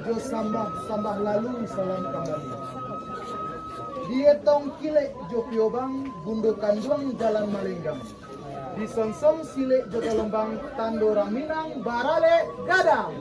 jo sambah lalu salam kembali. Dia tong kilek jo piobang bundo kanduang jalan malinggang. Di sonsong silek jo gelombang tando raminang barale gadang.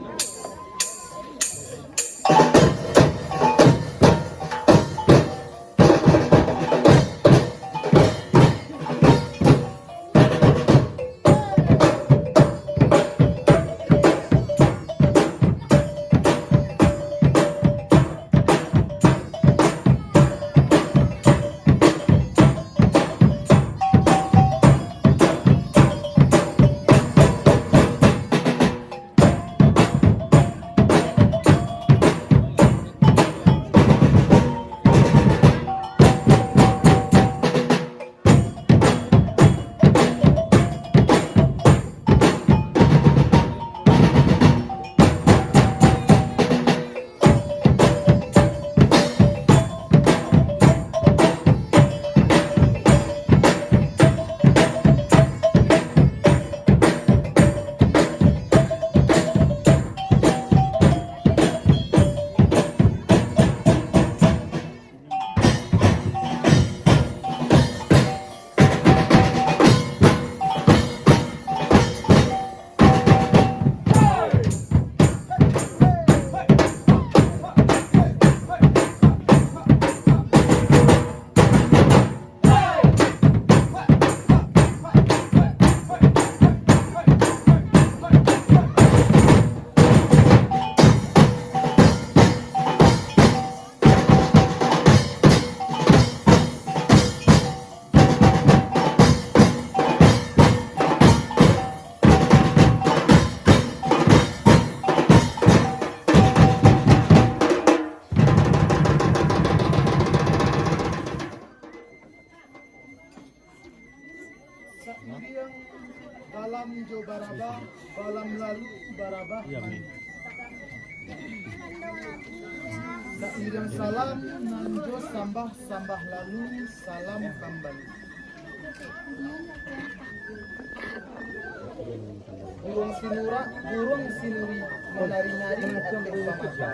Yang balam jo barabah, balam lalu barabah. Seiring salam nanjo sambah lalu salam kembali. Burung sinura, burung sinuri menari-nari atik pamata.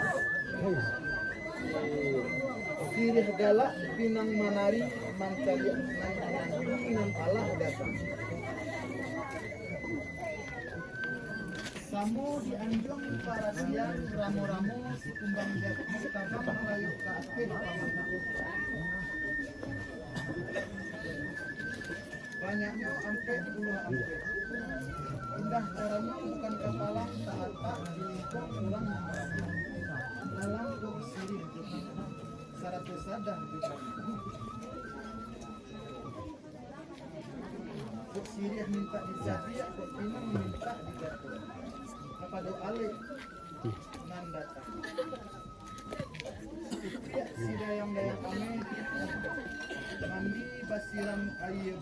Sirih gala pinang manari mancari nan Allah datang. Samu dianjung para siang ramu-ramu kumbang jati tabang melayu ke atik pamata. Banyaknya ampe puluh ampe. Indah caranya bukan kepala tak dilingkup ulang malam kok sirih saratus sadah kok sirih minta dijadiak kok pinang minta dijatuh apa doa le nan datang ya si dayang-dayang kami mandi basiram air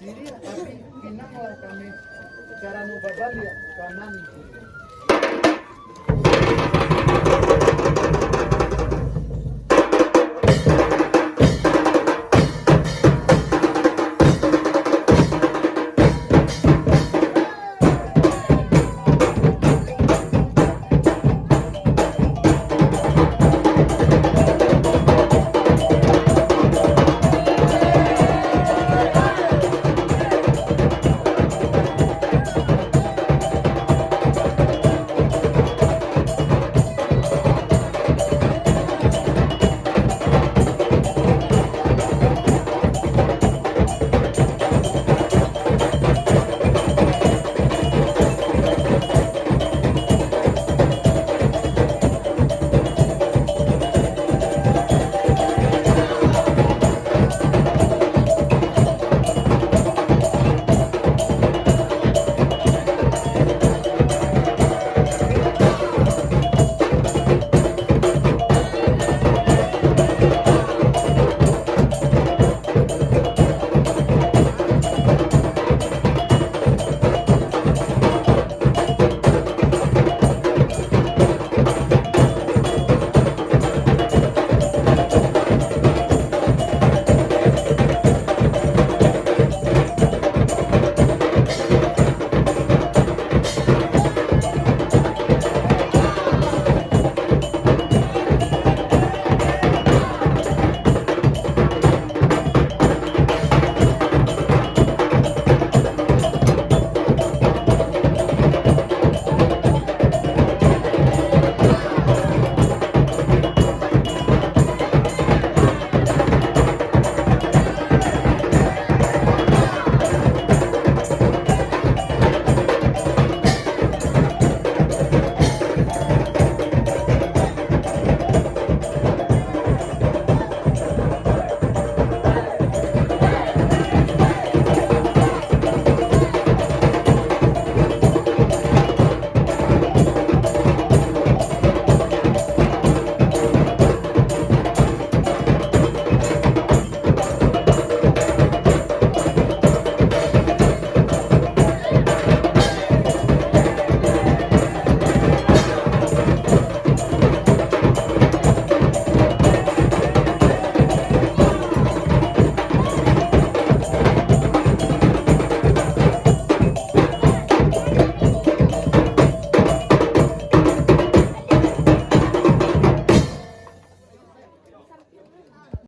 Siri tapi pinanglah kami cara nu babal ya kanan.